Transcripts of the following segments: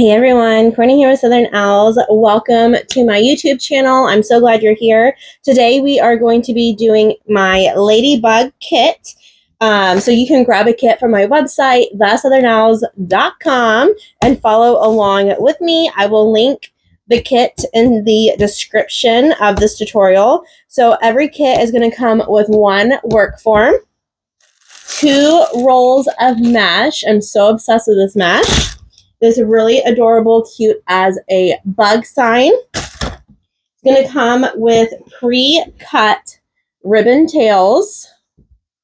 Hey everyone, Courtney here with Southern Owls. Welcome to my YouTube channel. I'm so glad you're here. Today we are going to be doing my Ladybug kit. So you can grab a kit from my website, thesouthernnowls.com, and follow along with me. I will link the kit in the description of this tutorial. So every kit is going to come with one work form, 2 rolls of mesh. I'm so obsessed with this mesh. This really adorable, cute as a bug sign. It's going to come with pre-cut ribbon tails.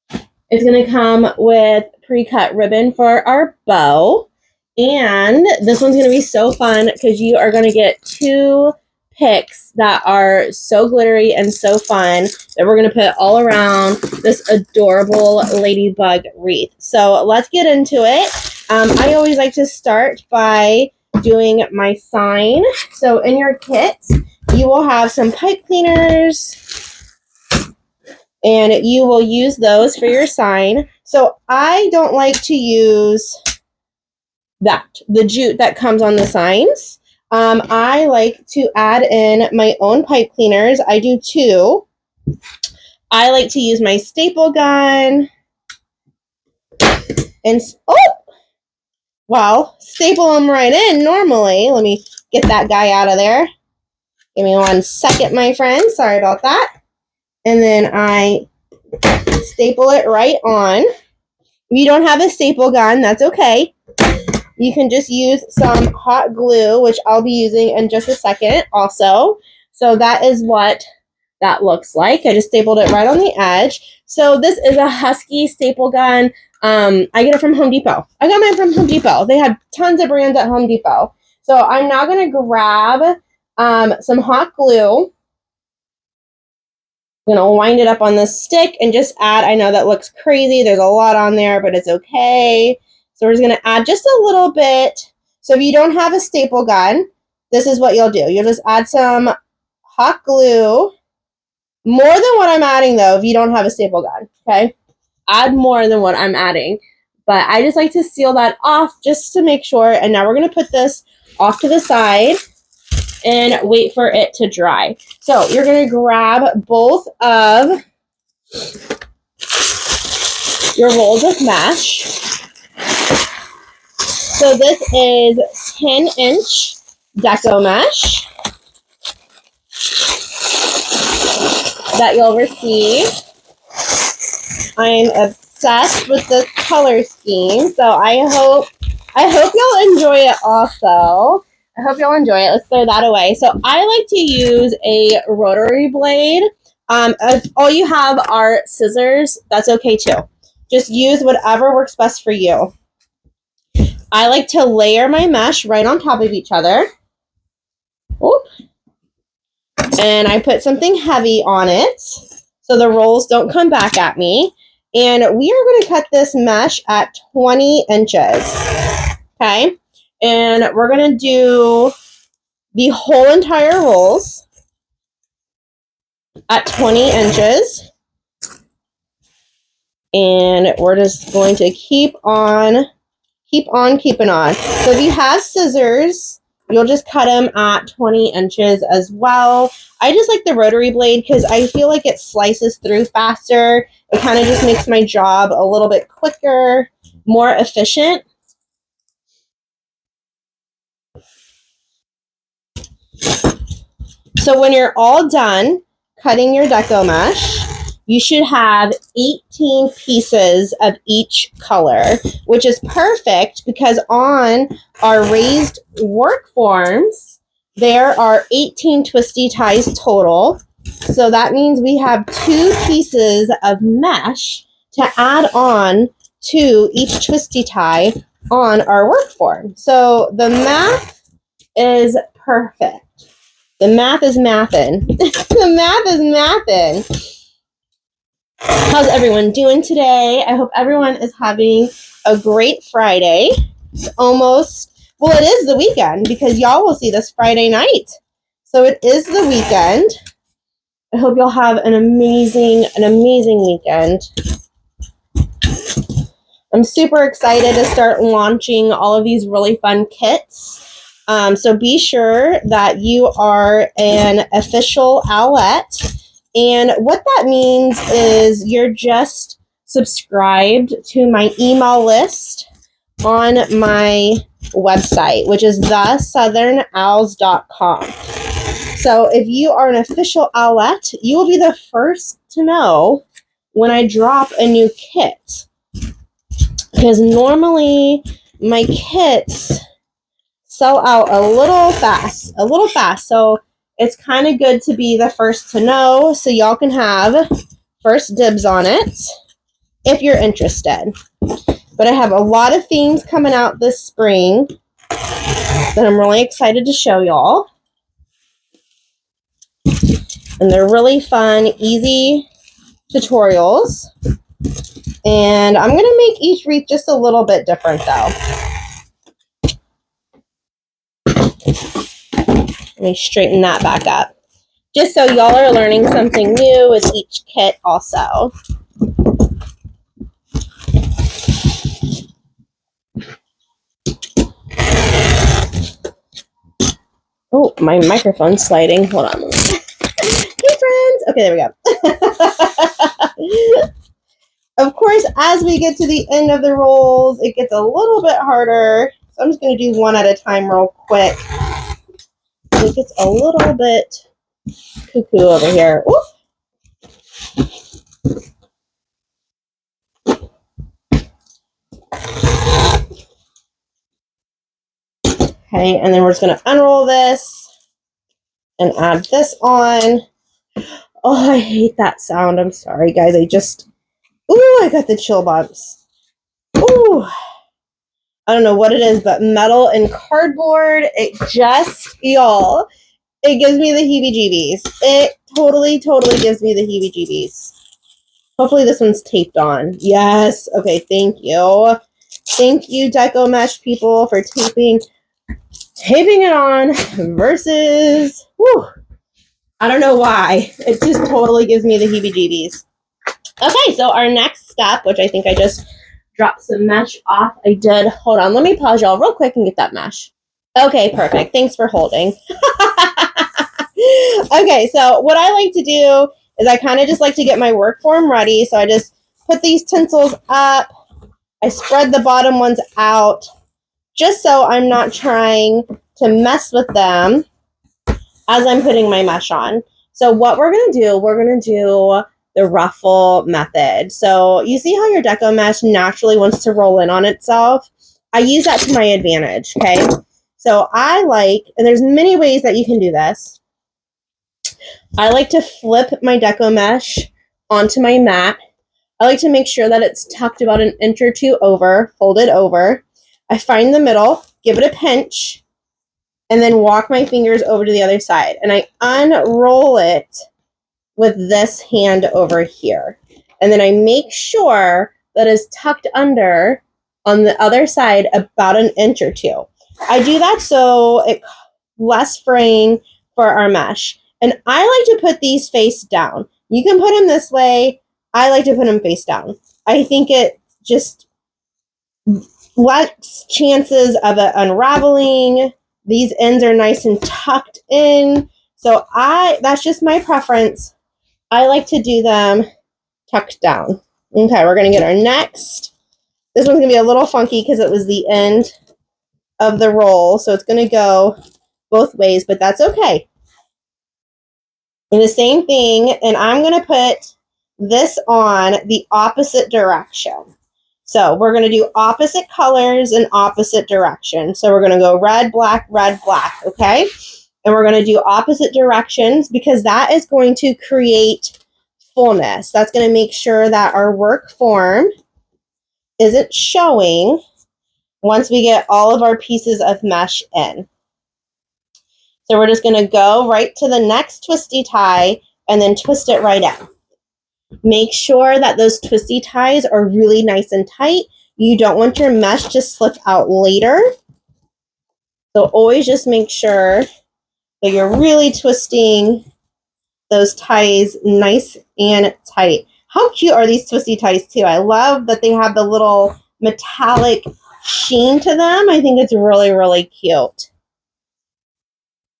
It's going to come with pre-cut ribbon for our bow. And this one's going to be so fun because you are going to get 2 picks that are so glittery and so fun that we're going to put all around this adorable ladybug wreath. So let's get into it. I always like to start by doing my sign. So in your kit, you will have some pipe cleaners, and you will use those for your sign. So I don't like to use the jute that comes on the signs. I like to add in my own pipe cleaners. I do 2. I like to use my staple gun and staple them right in normally. Let me get that guy out of there. Give me 1 second, my friend. Sorry about that. And then I staple it right on. If you don't have a staple gun, that's okay. You can just use some hot glue, which I'll be using in just a second also. So that is what that looks like. I just stapled it right on the edge. So this is a Husky staple gun. I get it from Home Depot. I got mine from Home Depot. They had tons of brands at Home Depot. So I'm now going to grab some hot glue. I'm going to wind it up on this stick and just add. I know that looks crazy. There's a lot on there, but it's okay. So we're just going to add just a little bit. So if you don't have a staple gun, this is what you'll do. You'll just add some hot glue. More than what I'm adding, though, if you don't have a staple gun, okay? Add more than what I'm adding. But I just like to seal that off just to make sure. And now we're going to put this off to the side and wait for it to dry. So you're going to grab both of your rolls of mesh. So this is 10-inch Deco mesh that you'll receive. I'm obsessed with this color scheme, so I hope you'll enjoy it also. I hope you'll enjoy it. Let's throw that away. So I like to use a rotary blade. If all you have are scissors, that's okay too. Just use whatever works best for you. I like to layer my mesh right on top of each other. Oop. And I put something heavy on it so the rolls don't come back at me. And we are going to cut this mesh at 20 inches. Okay. And we're going to do the whole entire rolls at 20 inches. And we're just going to keep on keeping on. So if you have scissors, you'll just cut them at 20 inches as well. I just like the rotary blade because I feel like it slices through faster. It kind of just makes my job a little bit quicker, more efficient. So when you're all done cutting your Deco mesh, you should have 18 pieces of each color, which is perfect because on our raised work forms, there are 18 twisty ties total. So that means we have 2 pieces of mesh to add on to each twisty tie on our work form. So the math is perfect. The math is mathin'. The math is mathin'. How's everyone doing today? I hope everyone is having a great Friday. It's almost, well, it is the weekend because y'all will see this Friday night. So it is the weekend. I hope you'll have an amazing weekend. I'm super excited to start launching all of these really fun kits. So be sure that you are an official owlette. And what that means is you're just subscribed to my email list on my website, which is theSouthernOwls.com. So if you are an official owlette, you will be the first to know when I drop a new kit. Because normally my kits sell out a little fast. So it's kind of good to be the first to know so y'all can have first dibs on it if you're interested. But I have a lot of themes coming out this spring that I'm really excited to show y'all. And they're really fun, easy tutorials. And I'm going to make each wreath just a little bit different though. Let me straighten that back up. Just so y'all are learning something new with each kit also. Oh, my microphone's sliding. Hold on. Hey, friends. Okay, there we go. Of course, as we get to the end of the rolls, it gets a little bit harder. So I'm just going to do one at a time real quick. It gets a little bit cuckoo over here. Ooh. Okay, and then we're just going to unroll this and add this on. Oh, I hate that sound. I'm sorry, guys. I got the chill bumps. Ooh. I don't know what it is, but metal and cardboard, y'all, it gives me the heebie-jeebies. It totally gives me the heebie-jeebies. Hopefully this one's taped on. Yes. Okay, thank you. Thank you, Deco Mesh people, for taping it on versus, whew, I don't know why. It just totally gives me the heebie-jeebies. Okay, so our next step, which I think I just dropped some mesh off. I did. Hold on. Let me pause y'all real quick and get that mesh. Okay, perfect. Thanks for holding. Okay, so what I like to do is I kind of just like to get my work form ready. So I just put these tinsels up. I spread the bottom ones out just so I'm not trying to mess with them as I'm putting my mesh on. So what we're going to do the ruffle method. So you see how your Deco mesh naturally wants to roll in on itself? I use that to my advantage, okay? So and there's many ways that you can do this. I like to flip my Deco mesh onto my mat. I like to make sure that it's tucked about an inch or two over, folded over. I find the middle, give it a pinch, and then walk my fingers over to the other side. And I unroll it with this hand over here. And then I make sure that it's tucked under on the other side about an inch or two. I do that so it's less fraying for our mesh. And I like to put these face down. You can put them this way. I like to put them face down. I think it just less chances of it unraveling. These ends are nice and tucked in. So that's just my preference. I like to do them tucked down. Okay, we're going to get our next. This one's going to be a little funky because it was the end of the roll. So it's going to go both ways, but that's okay. And the same thing, and I'm going to put this on the opposite direction. So we're going to do opposite colors in opposite direction. So we're going to go red, black, okay? And we're going to do opposite directions because that is going to create fullness. That's going to make sure that our work form isn't showing once we get all of our pieces of mesh in. So we're just going to go right to the next twisty tie and then twist it right in. Make sure that those twisty ties are really nice and tight. You don't want your mesh to slip out later. So always just make sure that you're really twisting those ties nice and tight. How cute are these twisty ties too? I love that they have the little metallic sheen to them. I think it's really cute.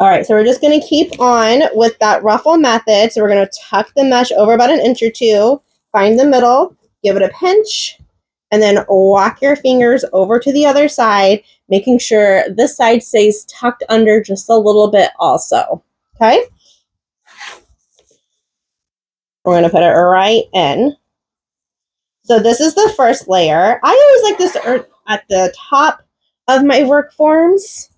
All right, so we're just going to keep on with that ruffle method. So we're going to tuck the mesh over about an inch or two, find the middle, give it a pinch, and then walk your fingers over to the other side, making sure this side stays tucked under just a little bit also, okay? We're going to put it right in. So this is the first layer. I always like this at the top of my work forms,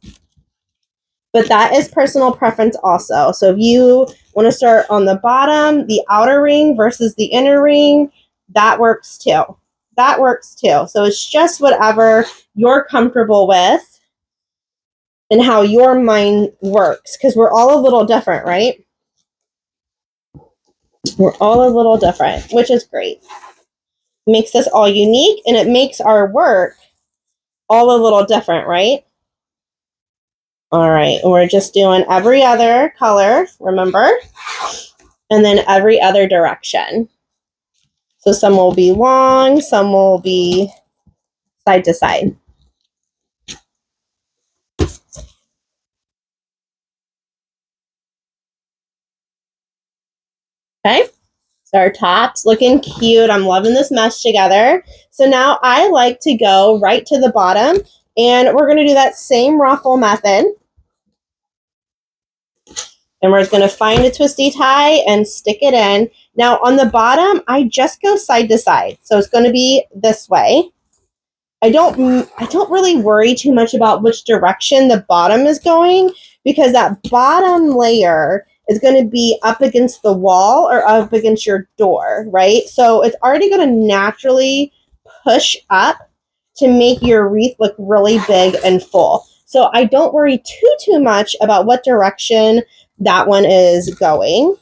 but that is personal preference also. So if you want to start on the bottom, the outer ring versus the inner ring, that works too. That works too. So it's just whatever you're comfortable with and how your mind works, because we're all a little different, right? We're all a little different, which is great. Makes us all unique, and it makes our work all a little different, right? All right, and we're just doing every other color, remember? And then every other direction. So some will be long, some will be side to side. Okay, so our top's looking cute. I'm loving this mesh together. So now I like to go right to the bottom, and we're gonna do that same ruffle method. And we're just gonna find a twisty tie and stick it in. Now on the bottom, I just go side to side. So it's gonna be this way. I don't really worry too much about which direction the bottom is going, because that bottom layer is going to be up against the wall or up against your door, right? So it's already going to naturally push up to make your wreath look really big and full. So I don't worry too much about what direction that one is going,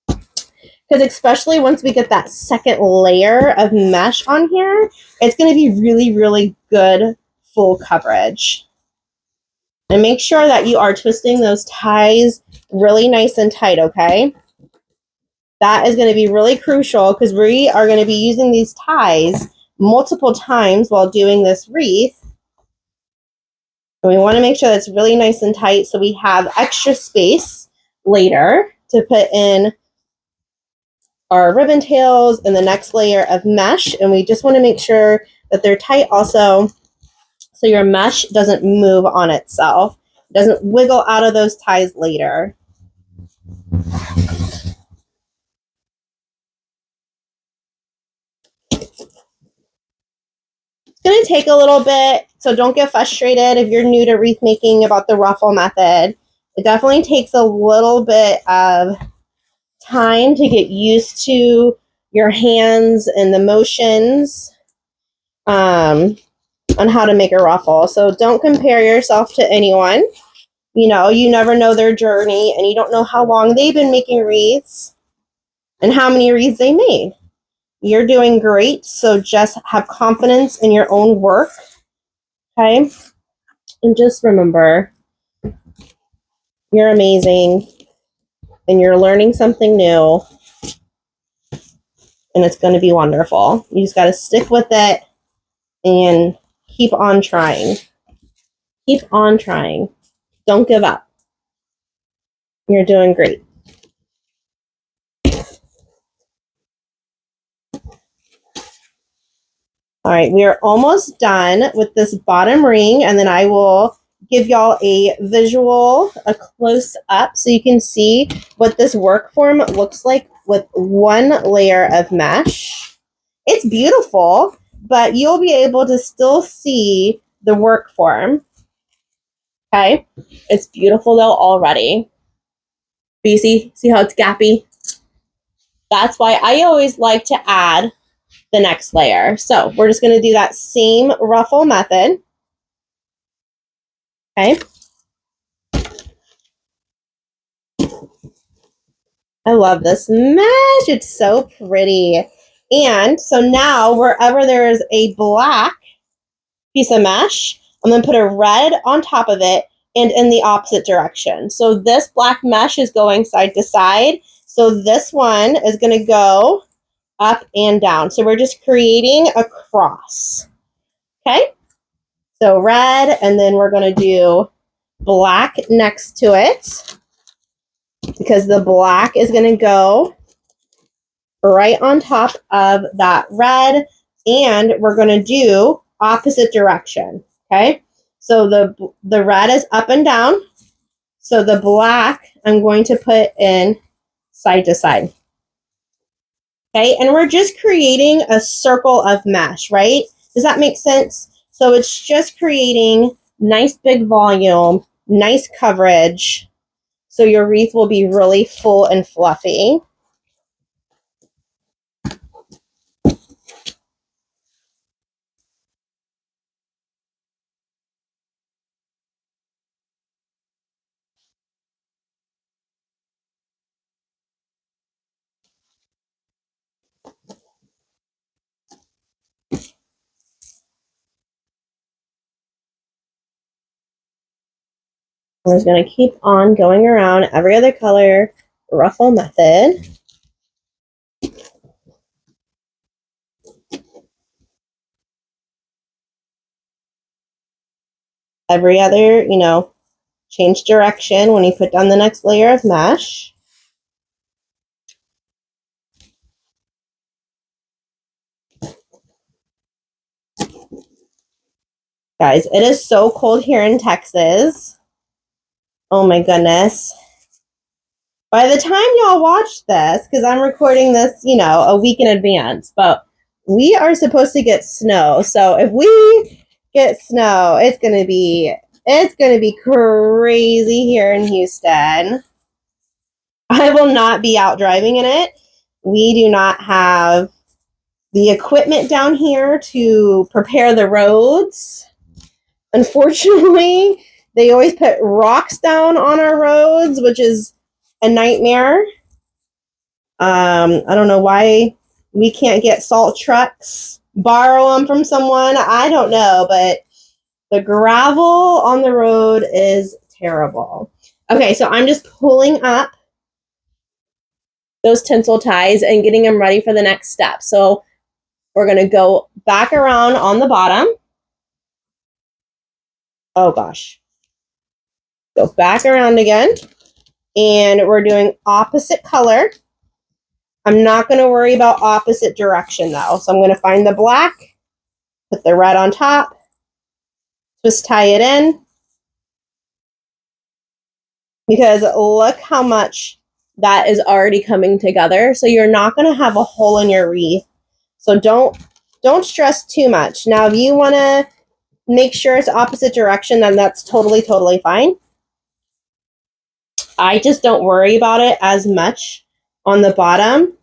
because especially once we get that second layer of mesh on here, it's going to be really good full coverage. And make sure that you are twisting those ties really nice and tight, okay? That is going to be really crucial, because we are going to be using these ties multiple times while doing this wreath. And we want to make sure that's really nice and tight so we have extra space later to put in our ribbon tails and the next layer of mesh. And we just want to make sure that they're tight also, so your mesh doesn't move on itself. It doesn't wiggle out of those ties later. It's going to take a little bit, so don't get frustrated if you're new to wreath making about the ruffle method. It definitely takes a little bit of time to get used to your hands and the motions on how to make a ruffle. So don't compare yourself to anyone. You know, you never know their journey, and you don't know how long they've been making wreaths and how many wreaths they made. You're doing great, so just have confidence in your own work, okay? And just remember, you're amazing, and you're learning something new, and it's going to be wonderful. You just got to stick with it and keep on trying. Keep on trying. Don't give up. You're doing great. All right, we are almost done with this bottom ring, and then I will give y'all a visual, a close up, so you can see what this work form looks like with one layer of mesh. It's beautiful, but you'll be able to still see the work form. Okay, it's beautiful though already. But you see how it's gappy? That's why I always like to add the next layer. So we're just going to do that same ruffle method. Okay. I love this mesh. It's so pretty. And so now wherever there is a black piece of mesh, I'm going to put a red on top of it and in the opposite direction. So this black mesh is going side to side. So this one is going to go up and down. So we're just creating a cross. Okay. So red, and then we're going to do black next to it because the black is going to go right on top of that red, and we're going to do opposite direction. Okay, so the red is up and down, so the black I'm going to put in side to side. Okay, and we're just creating a circle of mesh, right? Does that make sense? So it's just creating nice big volume, nice coverage, so your wreath will be really full and fluffy. We're just going to keep on going around every other color ruffle method. Every other, change direction when you put down the next layer of mesh. Guys, it is so cold here in Texas. Oh my goodness. By the time y'all watch this, because I'm recording this, a week in advance, but we are supposed to get snow. So if we get snow, it's gonna be crazy here in Houston. I will not be out driving in it. We do not have the equipment down here to prepare the roads. Unfortunately, they always put rocks down on our roads, which is a nightmare. I don't know why we can't get salt trucks, borrow them from someone. I don't know, but the gravel on the road is terrible. Okay, so I'm just pulling up those tinsel ties and getting them ready for the next step. So we're going to go back around on the bottom. Oh gosh. Go back around again. And we're doing opposite color. I'm not going to worry about opposite direction though. So I'm going to find the black, put the red on top, twist tie it in. Because look how much that is already coming together. So you're not going to have a hole in your wreath. So don't stress too much. Now, if you want to make sure it's opposite direction, then that's totally fine. I just don't worry about it as much on the bottom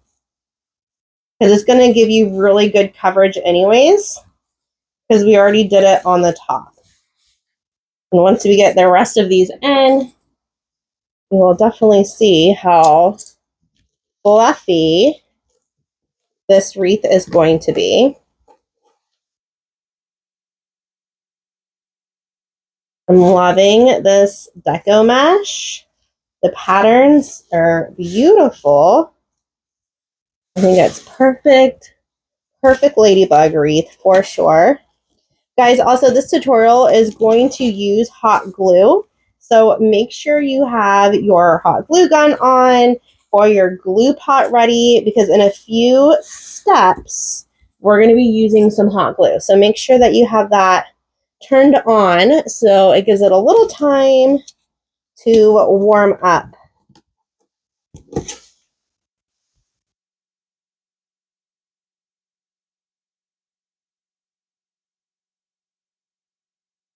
because it's going to give you really good coverage anyways because we already did it on the top. And once we get the rest of these in, you will definitely see how fluffy this wreath is going to be. I'm loving this Deco mesh. The patterns are beautiful. I think it's perfect ladybug wreath for sure. Guys, also this tutorial is going to use hot glue. So make sure you have your hot glue gun on or your glue pot ready because in a few steps, we're going to be using some hot glue. So make sure that you have that turned on so it gives it a little time to warm up.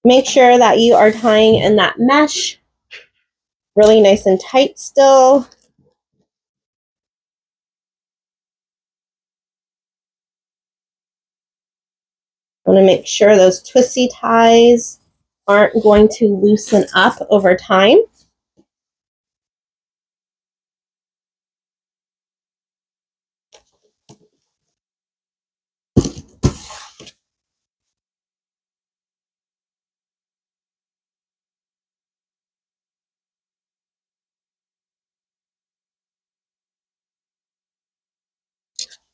Make sure that you are tying in that mesh really nice and tight still. I want to make sure those twisty ties aren't going to loosen up over time.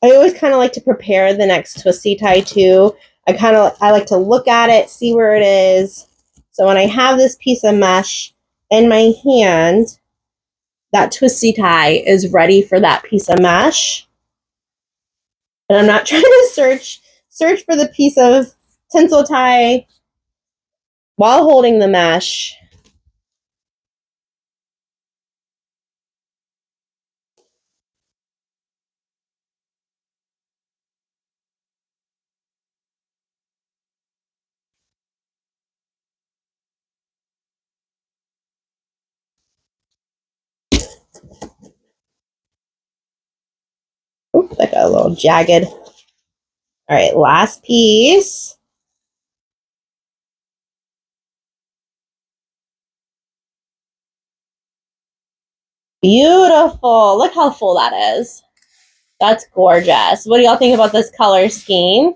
I always kind of like to prepare the next twisty tie too. I like to look at it, see where it is, So when I have this piece of mesh in my hand, that twisty tie is ready for that piece of mesh. And I'm not trying to search for the piece of tinsel tie while holding the mesh. Oops, that got a little jagged. All right, last piece. Beautiful. Look how full that is. That's gorgeous. What do y'all think about this color scheme?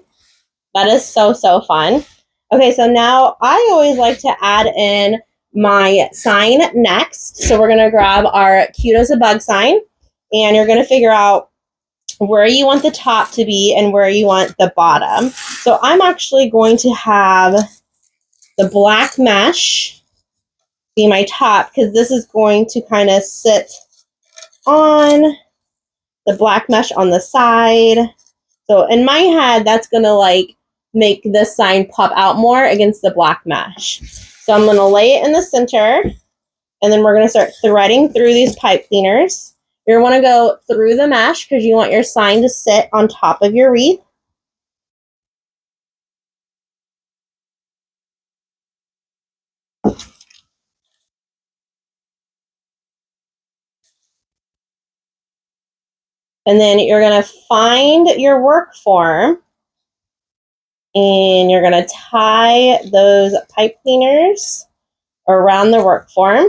That is so, so fun. Okay, so now I always like to add in my sign next. So we're going to grab our cute as a bug sign, and you're going to figure out where you want the top to be and where you want the bottom. So I'm actually going to have the black mesh be my top, because this is going to kind of sit on the black mesh on the side. So in my head, that's going to like make this sign pop out more against the black mesh. So I'm going to lay it in the center, and then we're going to start threading through these pipe cleaners. You're going to want to go through the mesh because you want your sign to sit on top of your wreath. And then you're going to find your work form, and you're going to tie those pipe cleaners around the work form,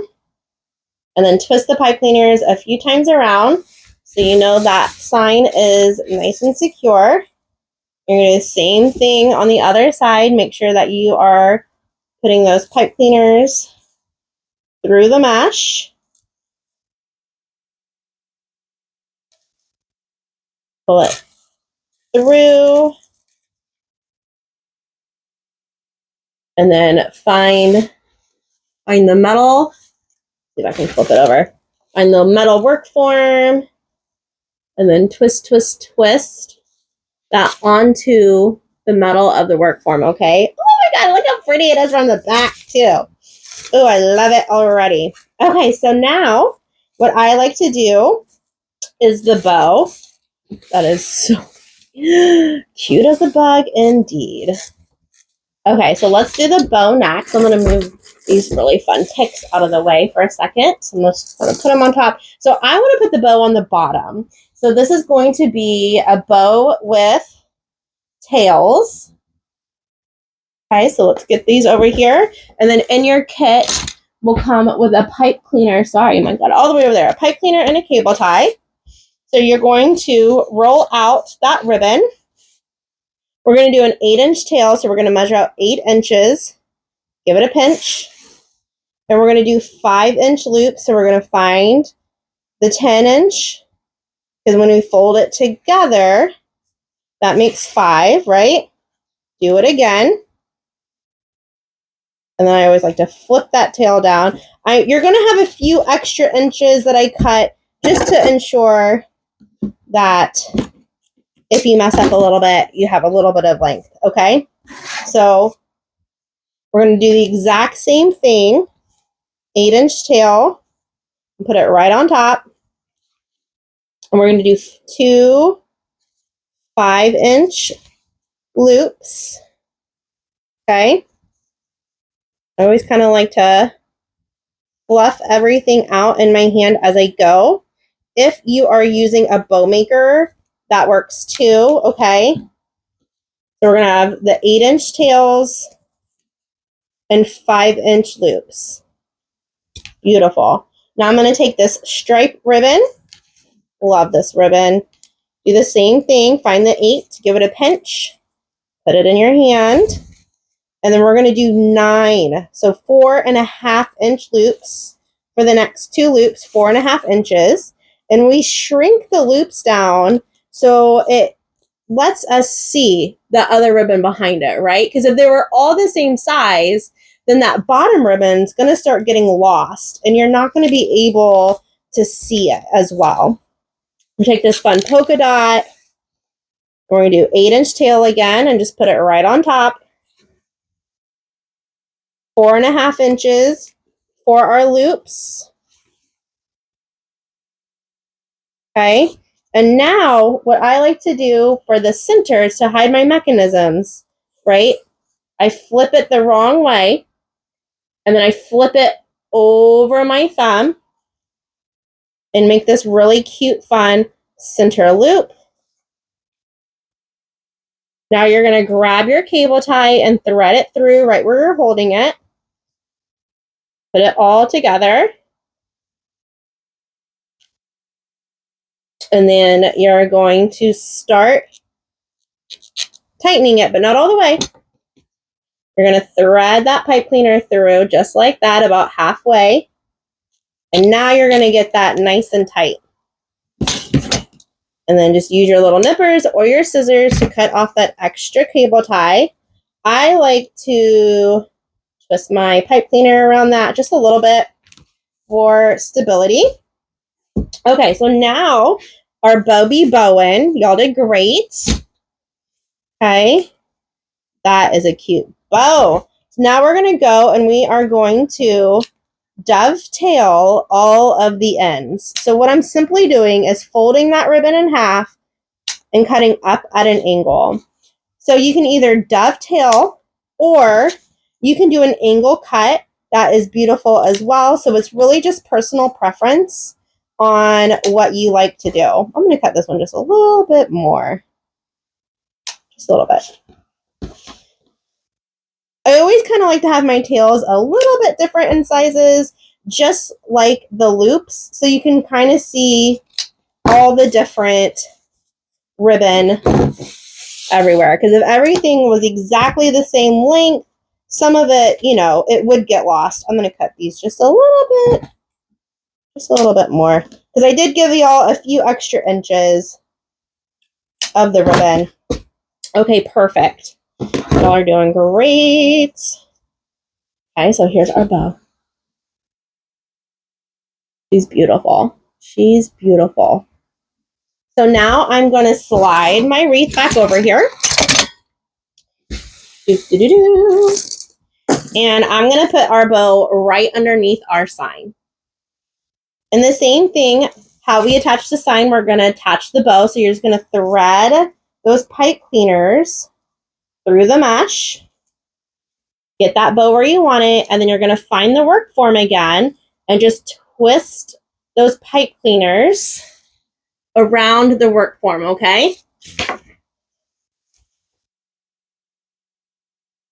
and then twist the pipe cleaners a few times around so you know that sign is nice and secure. You're going to do the same thing on the other side. Make sure that you are putting those pipe cleaners through the mesh. Pull it through. And then find the metal. See if I can flip it over. Find the metal work form. And then twist, twist, twist that onto the metal of the work form, okay? Oh my god, look how pretty it is from the back too. Oh, I love it already. Okay, so now what I like to do is the bow. That is so cute as a bug indeed. Okay, so let's do the bow next. I'm going to move these really fun ticks out of the way for a second. So I'm just going to put them on top. So I want to put the bow on the bottom. So this is going to be a bow with tails. Okay, so let's get these over here. And then in your kit will come with a pipe cleaner. Sorry, my God, all the way over there. A pipe cleaner and a cable tie. So you're going to roll out that ribbon. We're going to do an 8-inch tail. So we're going to measure out 8 inches. Give it a pinch. And we're going to do 5-inch loops. So we're going to find the 10-inch. Because when we fold it together, that makes 5, right? Do it again. And then I always like to flip that tail down. You're going to have a few extra inches that I cut just to ensure that if you mess up a little bit, you have a little bit of length, okay? So we're going to do the exact same thing. 8-inch tail. And put it right on top. And we're going to do 2 5-inch loops. Okay? I always kind of like to fluff everything out in my hand as I go. If you are using a bow maker, that works too, okay? So we're going to have the 8-inch tails and 5-inch loops. Beautiful. Now I'm going to take this stripe ribbon. Love this ribbon. Do the same thing. Find the 8, give it a pinch, put it in your hand, and then we're going to do 9. So 4.5-inch loops for the next 2 loops, 4.5 inches. And we shrink the loops down so it lets us see the other ribbon behind it, right? Because if they were all the same size, then that bottom ribbon is going to start getting lost and you're not going to be able to see it as well. We take this fun polka dot. We're going to do 8-inch tail again and just put it right on top. 4.5 inches for our loops. Okay. And now what I like to do for the center is to hide my mechanisms, right? I flip it the wrong way and then I flip it over my thumb and make this really cute, fun center loop. Now you're going to grab your cable tie and thread it through right where you're holding it. Put it all together. And then you're going to start tightening it, but not all the way. You're going to thread that pipe cleaner through just like that, about halfway. And now you're going to get that nice and tight. And then just use your little nippers or your scissors to cut off that extra cable tie. I like to twist my pipe cleaner around that just a little bit for stability. Okay, so now our bow be bowing. Y'all did great. Okay, that is a cute bow. So now we're going to go and we are going to dovetail all of the ends. So what I'm simply doing is folding that ribbon in half and cutting up at an angle. So you can either dovetail or you can do an angle cut. That is beautiful as well. So it's really just personal preference on what you like to do. I'm going to cut this one just a little bit more. Just a little bit. I always kind of like to have my tails a little bit different in sizes, just like the loops, so you can kind of see all the different ribbon everywhere. Because if everything was exactly the same length, some of it, you know, it would get lost. I'm going to cut these just a little bit more, because I did give y'all a few extra inches of the ribbon. Okay, perfect. Y'all are doing great. Okay, so here's our bow. She's beautiful. She's beautiful. So now I'm going to slide my wreath back over here. And I'm going to put our bow right underneath our sign. And the same thing, how we attach the sign, we're going to attach the bow. So you're just going to thread those pipe cleaners through the mesh. Get that bow where you want it. And then you're going to find the work form again and just twist those pipe cleaners around the work form, okay?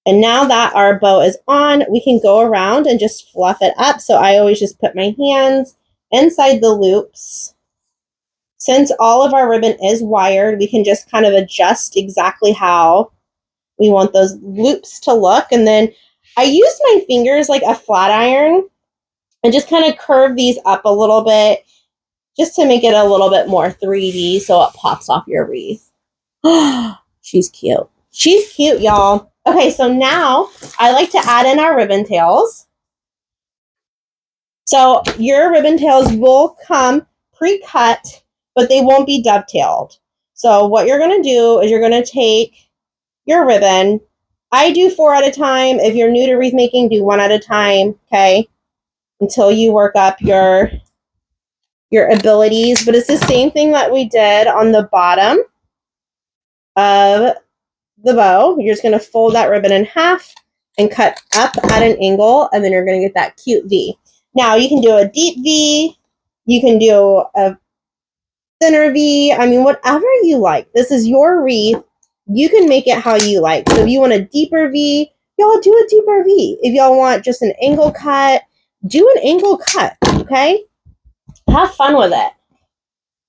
And now that our bow is on, we can go around and just fluff it up. So I always just put my hands inside the loops. Since all of our ribbon is wired, we can just kind of adjust exactly how we want those loops to look. And then I use my fingers like a flat iron and just kind of curve these up a little bit just to make it a little bit more 3D so it pops off your wreath. She's cute. She's cute, y'all. Okay, so now I like to add in our ribbon tails. So your ribbon tails will come pre-cut, but they won't be dovetailed. So what you're going to do is you're going to take your ribbon. I do 4 at a time. If you're new to wreath making, do 1 at a time, okay? Until you work up your abilities. But it's the same thing that we did on the bottom of the bow. You're just going to fold that ribbon in half and cut up at an angle, and then you're going to get that cute V. Now, you can do a deep V. You can do a thinner V. I mean, whatever you like. This is your wreath. You can make it how you like. So if you want a deeper V, y'all do a deeper V. If y'all want just an angle cut, do an angle cut, okay? Have fun with it.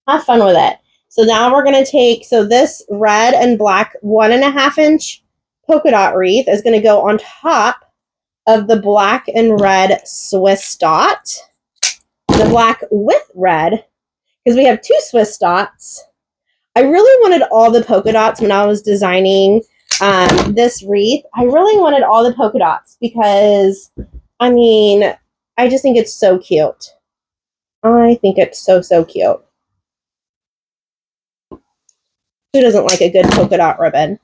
Have fun with it. So now we're going to take, so this red and black 1.5 inch polka dot wreath is going to go on top of the black and red Swiss dot. The black with red, because we have 2 Swiss dots. I really wanted all the polka dots when I was designing this wreath. I really wanted all the polka dots because, I mean, I just think it's so cute. I think it's so, so cute. Who doesn't like a good polka dot ribbon?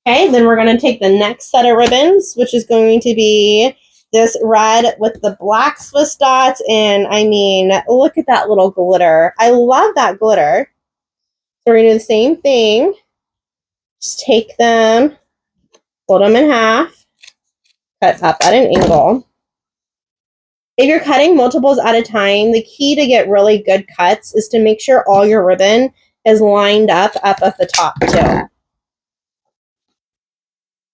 Okay, then we're going to take the next set of ribbons, which is going to be this red with the black Swiss dots. And I mean, look at that little glitter. I love that glitter. So we're going to do the same thing. Just take them, fold them in half, cut up at an angle. If you're cutting multiples at a time, the key to get really good cuts is to make sure all your ribbon is lined up at the top too.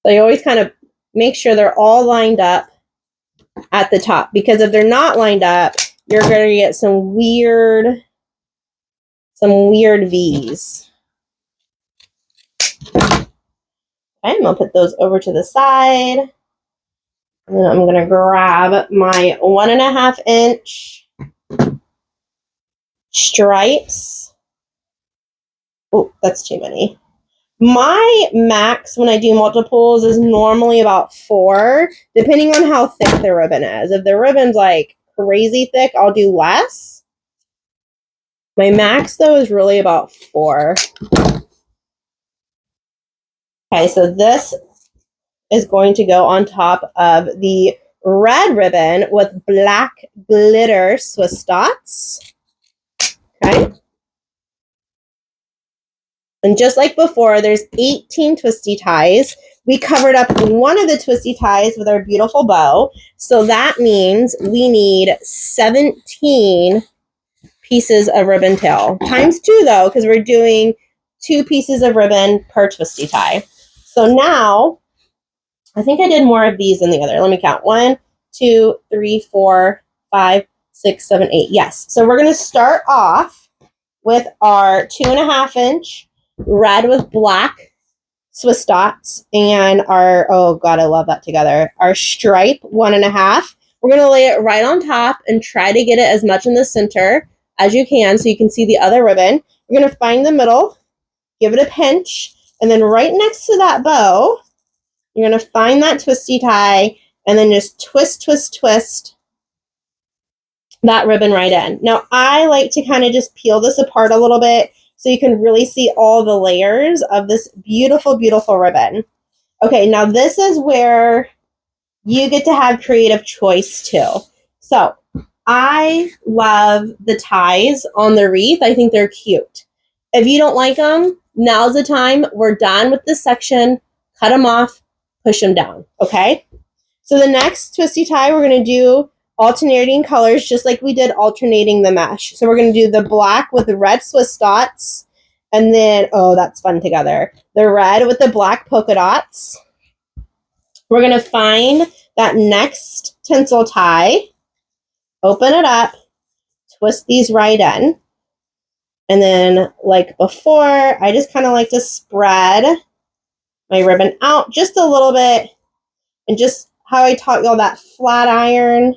So you always kind of make sure they're all lined up at the top, because if they're not lined up, you're going to get some weird V's. Okay, I'm going to put those over to the side. And then I'm going to grab my 1.5 inch stripes. Oh, that's too many. My max when I do multiples is normally about 4, depending on how thick the ribbon is. If the ribbon's like crazy thick, I'll do less. My max, though, is really about 4. Okay, so this is going to go on top of the red ribbon with black glitter Swiss dots. Okay. And just like before, there's 18 twisty ties. We covered up one of the twisty ties with our beautiful bow. So that means we need 17 pieces of ribbon tail. Times 2, though, because we're doing 2 pieces of ribbon per twisty tie. So now, I think I did more of these than the other. Let me count. 1, 2, 3, 4, 5, 6, 7, 8. Yes. So we're going to start off with our 2.5 inch red with black Swiss dots and our, oh God, I love that together, our stripe 1.5. We're going to lay it right on top and try to get it as much in the center as you can so you can see the other ribbon. You're going to find the middle, give it a pinch, and then right next to that bow, you're going to find that twisty tie and then just twist, twist, twist that ribbon right in. Now, I like to kind of just peel this apart a little bit so you can really see all the layers of this beautiful, beautiful ribbon. Okay, now this is where you get to have creative choice too. So I love the ties on the wreath. I think they're cute. If you don't like them, now's the time. We're done with this section. Cut them off, push them down, okay? So the next twisty tie, we're going to do alternating colors, just like we did alternating the mesh. So we're going to do the black with the red Swiss dots, and then, oh, that's fun together, the red with the black polka dots. We're going to find that next tinsel tie, open it up, twist these right in, and then like before, I just kind of like to spread my ribbon out just a little bit, and just how I taught y'all that flat iron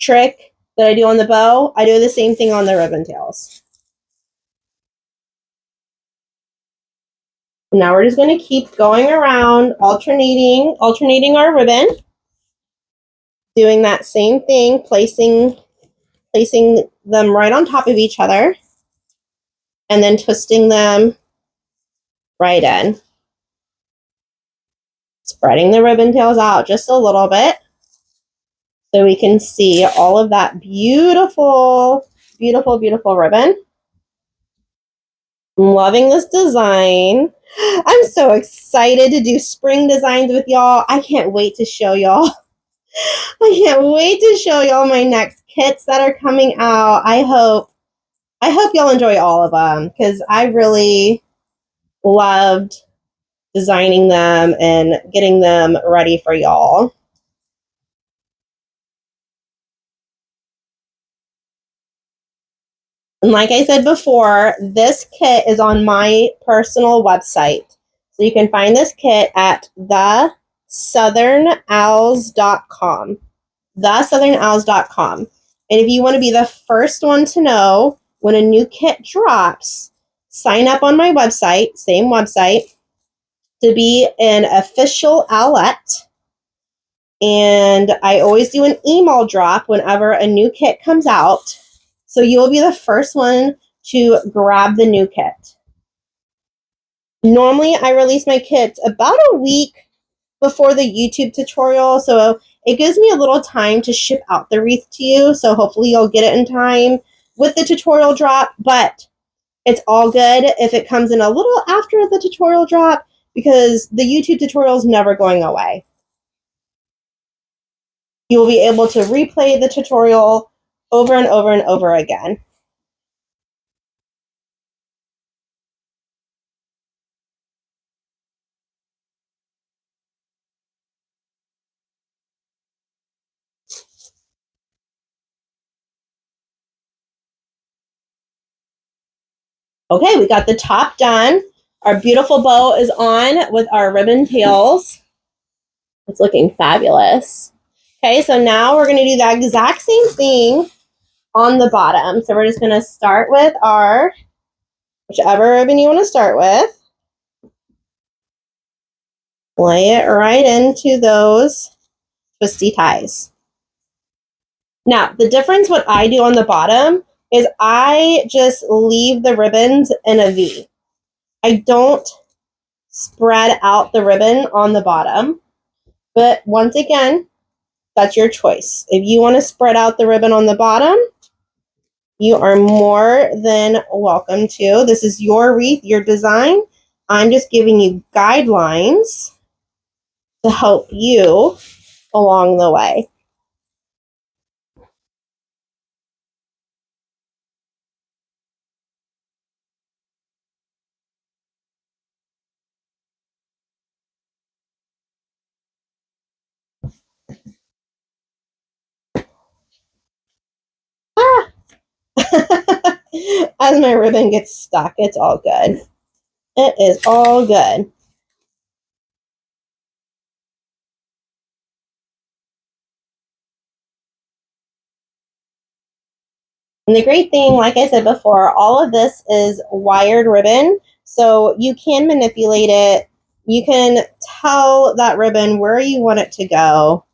trick that I do on the bow, I do the same thing on the ribbon tails. Now we're just going to keep going around, alternating our ribbon, doing that same thing, placing them right on top of each other, and then twisting them right in. Spreading the ribbon tails out just a little bit so we can see all of that beautiful, beautiful, beautiful ribbon. I'm loving this design. I'm so excited to do spring designs with y'all. I can't wait to show y'all. I can't wait to show y'all my next kits that are coming out. I hope y'all enjoy all of them because I really loved designing them and getting them ready for y'all. And like I said before, this kit is on my personal website. So you can find this kit at theSouthernOwls.com. theSouthernOwls.com. And if you want to be the first one to know when a new kit drops, sign up on my website, same website, to be an official owlet. And I always do an email drop whenever a new kit comes out. So you'll be the first one to grab the new kit. Normally, I release my kits about a week before the YouTube tutorial, so it gives me a little time to ship out the wreath to you. So hopefully you'll get it in time with the tutorial drop, but it's all good if it comes in a little after the tutorial drop because the YouTube tutorial is never going away. You will be able to replay the tutorial over and over and over again. Okay, we got the top done. Our beautiful bow is on with our ribbon tails. It's looking fabulous. Okay, so now we're going to do the exact same thing on the bottom. So we're just going to start with our, whichever ribbon you want to start with. Lay it right into those twisty ties. Now, the difference what I do on the bottom is I just leave the ribbons in a V. I don't spread out the ribbon on the bottom. But once again, that's your choice. If you want to spread out the ribbon on the bottom, you are more than welcome to. This is your wreath, your design. I'm just giving you guidelines to help you along the way. Ah! As my ribbon gets stuck, it's all good. It is all good. And the great thing, like I said before, all of this is wired ribbon, so you can manipulate it. You can tell that ribbon where you want it to go.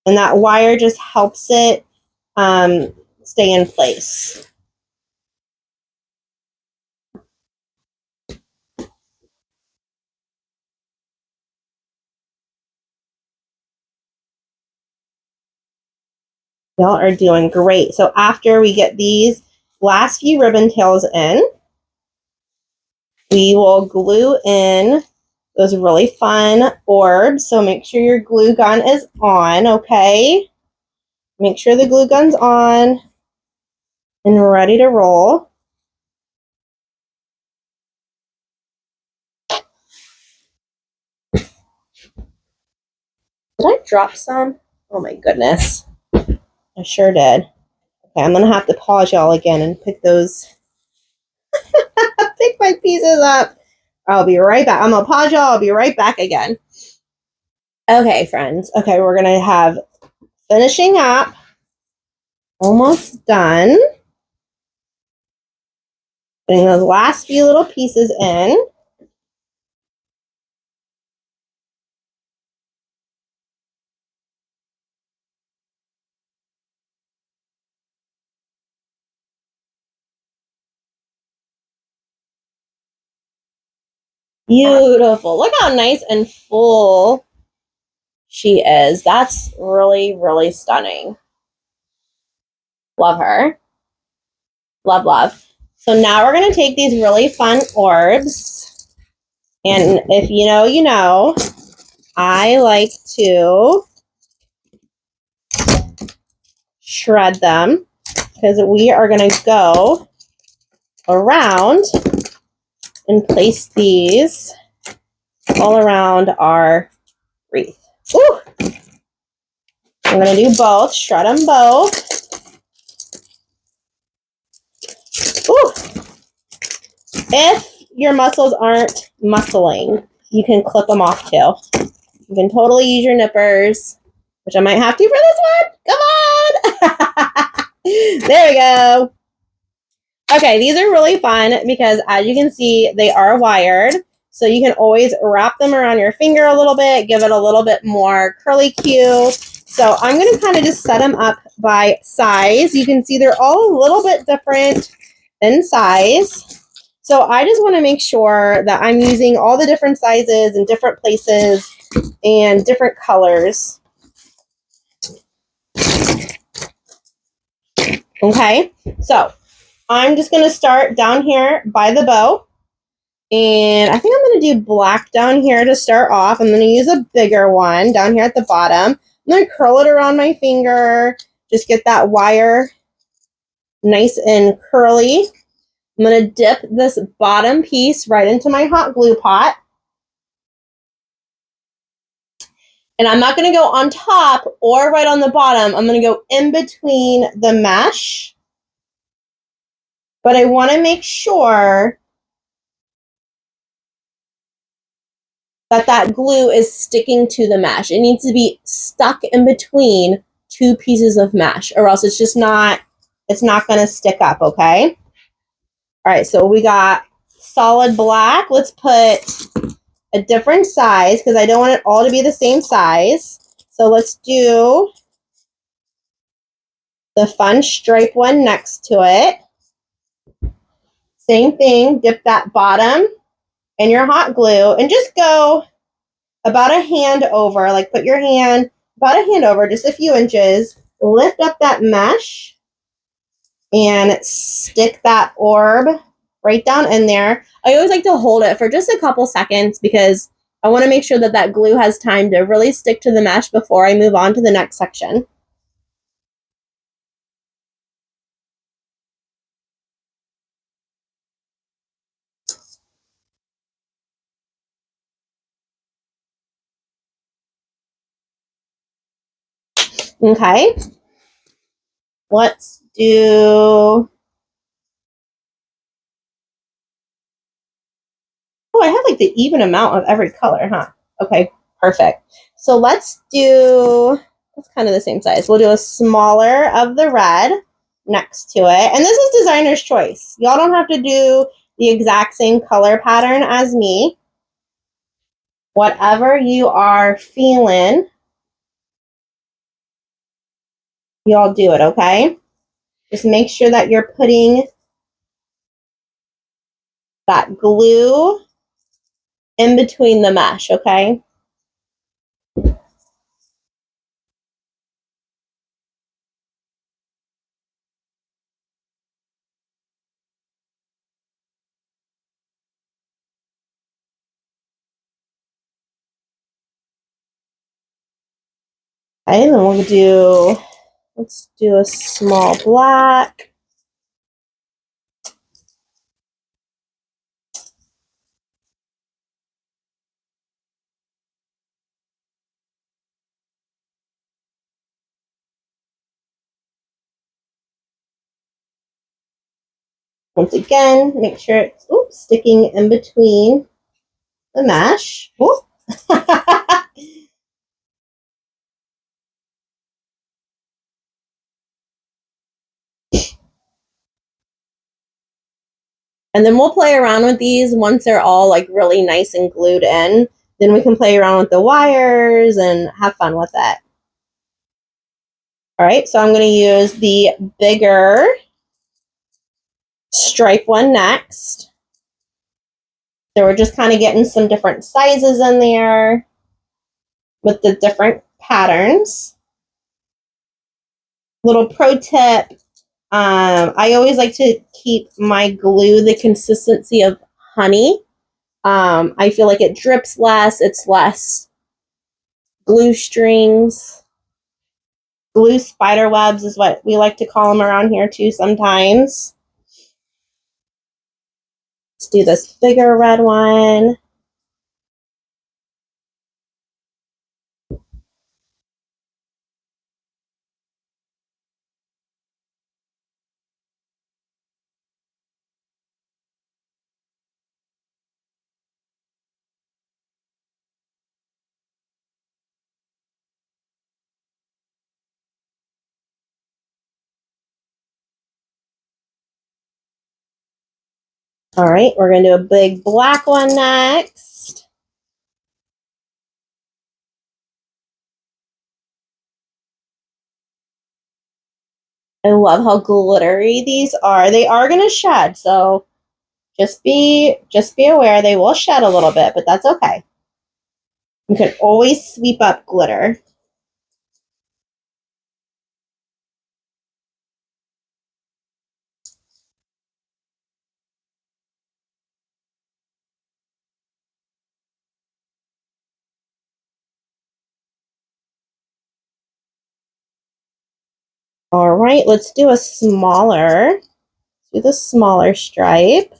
And that wire just helps it stay in place. Y'all are doing great. So after we get these last few ribbon tails in, we will glue in those really fun orbs. So make sure your glue gun is on, okay? Make sure the glue gun's on and ready to roll. Did I drop some? Oh my goodness. I sure did. Okay, I'm going to have to pause y'all again and pick those, pick my pieces up. I'll be right back. I'm going to pause y'all. I'll be right back again. Okay, friends. Okay, we're going to have finishing up. Almost done. Putting those last few little pieces in. Beautiful. Look how nice and full she is. That's really, really stunning. Love her. Love, love. So now we're going to take these really fun orbs. And if you know, you know, I like to shred them because we are going to go around and place these all around our wreath. Ooh. I'm going to do both, shred them both. Ooh. If your muscles aren't muscling, you can clip them off too. You can totally use your nippers, which I might have to for this one. Come on! There we go. Okay, these are really fun because as you can see, they are wired. So you can always wrap them around your finger a little bit, give it a little bit more curly Q. So I'm going to kind of just set them up by size. You can see they're all a little bit different in size. So I just want to make sure that I'm using all the different sizes and different places and different colors. Okay, so I'm just going to start down here by the bow. And I think I'm going to do black down here to start off. I'm going to use a bigger one down here at the bottom. I'm going to curl it around my finger. Just get that wire nice and curly. I'm going to dip this bottom piece right into my hot glue pot. And I'm not going to go on top or right on the bottom. I'm going to go in between the mesh. But I want to make sure that glue is sticking to the mesh. It needs to be stuck in between two pieces of mesh, or else it's not going to stick up, okay? All right, so we got solid black. Let's put a different size because I don't want it all to be the same size. So let's do the fun stripe one next to it. Same thing, dip that bottom in your hot glue and just go about a hand over, like put your hand about a hand over, just a few inches, lift up that mesh and stick that orb right down in there. I always like to hold it for just a couple seconds because I want to make sure that that glue has time to really stick to the mesh before I move on to the next section. Okay, let's do, oh, I have like the even amount of every color, huh? Okay, perfect. So let's do, that's kind of the same size. We'll do a smaller of the red next to it. And this is designer's choice. Y'all don't have to do the exact same color pattern as me. Whatever you are feeling, y'all do it, okay? Just make sure that you're putting that glue in between the mesh, okay? Okay, and then we'll do, let's do a small black. Once again, make sure it's sticking in between the mesh. And then we'll play around with these once they're all like really nice and glued in. Then we can play around with the wires and have fun with it. All right, so I'm going to use the bigger stripe one next. So we're just kind of getting some different sizes in there with the different patterns. Little pro tip, I always like to keep my glue the consistency of honey. I feel like it drips less, it's less glue strings. Glue spider webs is what we like to call them around here too sometimes. Let's do this bigger red one. All right, we're going to do a big black one next. I love how glittery these are. They are going to shed, so just be aware they will shed a little bit, but that's okay. You can always sweep up glitter. All right, let's do a smaller. Do the smaller stripe.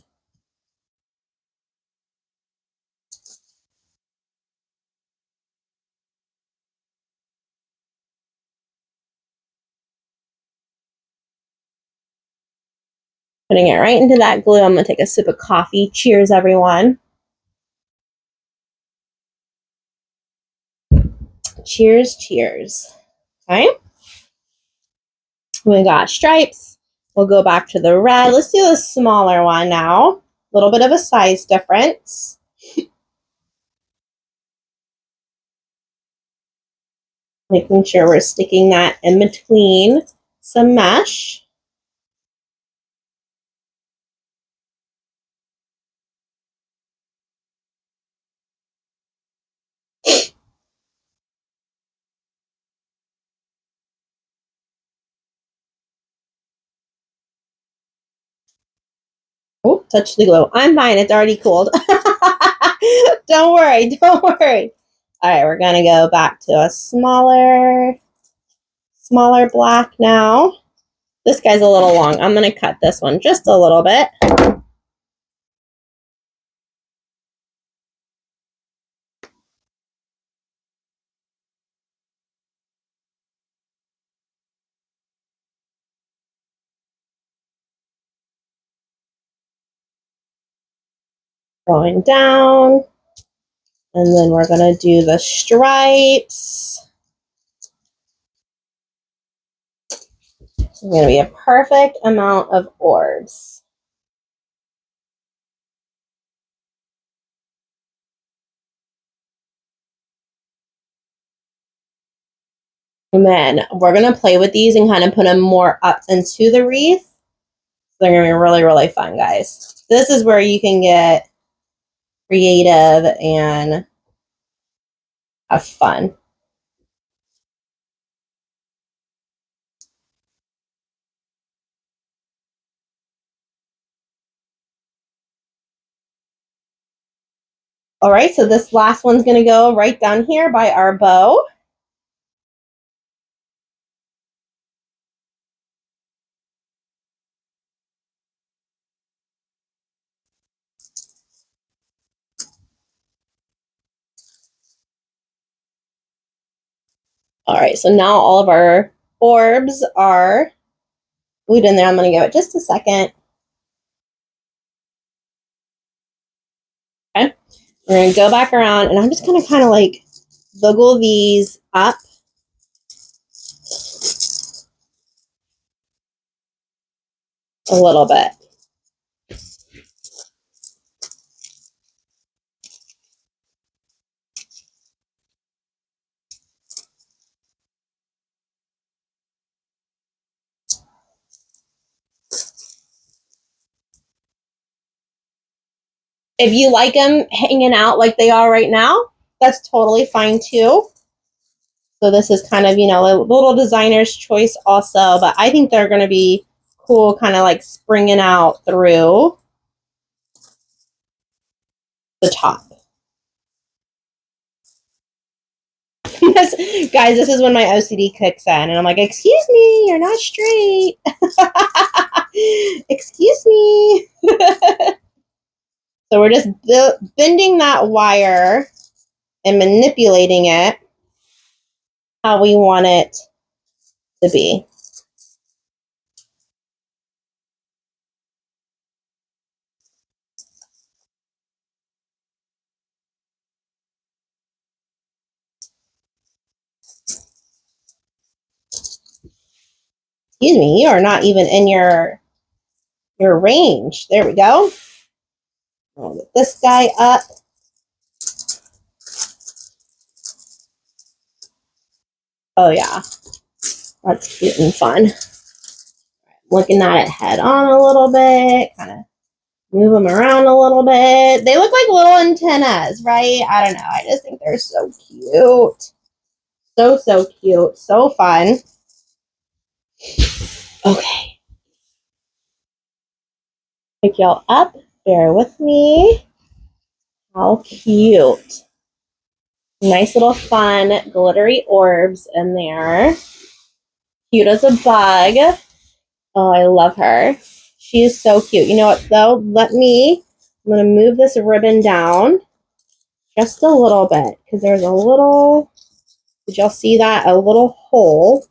Putting it right into that glue. I'm going to take a sip of coffee. Cheers, everyone. Cheers, cheers. Okay. We got stripes. We'll go back to the red. Let's do a smaller one now. A little bit of a size difference. Making sure we're sticking that in between some mesh. Oh, touch the glue. I'm fine. It's already cooled. Don't worry. Don't worry. All right, we're going to go back to a smaller black now. This guy's a little long. I'm going to cut this one just a little bit. Going down. And then we're going to do the stripes. It's going to be a perfect amount of orbs. And then we're going to play with these and kind of put them more up into the wreath. They're going to be really, really fun, guys. This is where you can get creative and have fun. All right, so this last one's going to go right down here by our bow. All right, so now all of our orbs are glued in there. I'm going to give it just a second. Okay, we're going to go back around, and I'm just going to kind of like boogle these up. A little bit. If you like them hanging out like they are right now, that's totally fine too. So this is kind of, you know, a little designer's choice also, but I think they're going to be cool, kind of like springing out through the top. Yes, guys, this is when my OCD kicks in, and I'm like, excuse me, you're not straight. Excuse me. So we're just bending that wire and manipulating it how we want it to be. Excuse me, you are not even in your range. There we go. I'll get this guy up. Oh yeah, that's cute and fun. Looking at it head on a little bit, kind of move them around a little bit. They look like little antennas, right? I don't know. I just think they're so cute. So cute. So fun. Okay. Pick y'all up. Bear with me. How cute. Nice little fun glittery orbs in there. Cute as a bug. Oh, I love her. She is so cute. You know what, though? I'm going to move this ribbon down just a little bit because there's a little, did y'all see that? A little hole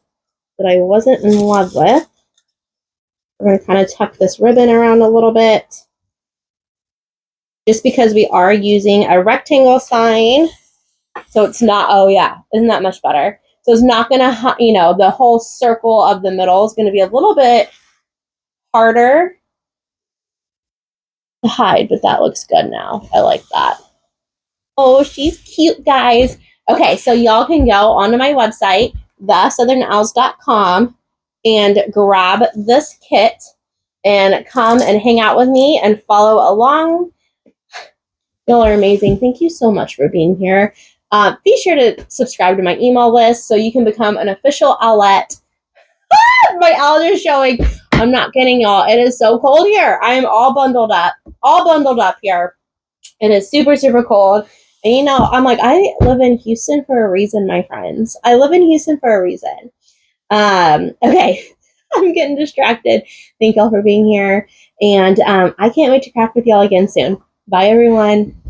that I wasn't in love with. We're going to kind of tuck this ribbon around a little bit just because we are using a rectangle sign. So it's not, oh yeah, isn't that much better? So it's not going to, you know, the whole circle of the middle is going to be a little bit harder to hide, but that looks good now. I like that. Oh, she's cute, guys. Okay, so y'all can go onto my website, thesouthernows.com, and grab this kit and come and hang out with me and follow along. Y'all are amazing. Thank you so much for being here. Be sure to subscribe to my email list so you can become an official owlet. My owls are showing. I'm not kidding, y'all. It is so cold here. I am all bundled up here. It is super, super cold. And you know, I'm like, I live in Houston for a reason, my friends. I live in Houston for a reason. Okay. I'm getting distracted. Thank y'all for being here. And I can't wait to craft with y'all again soon. Bye, everyone.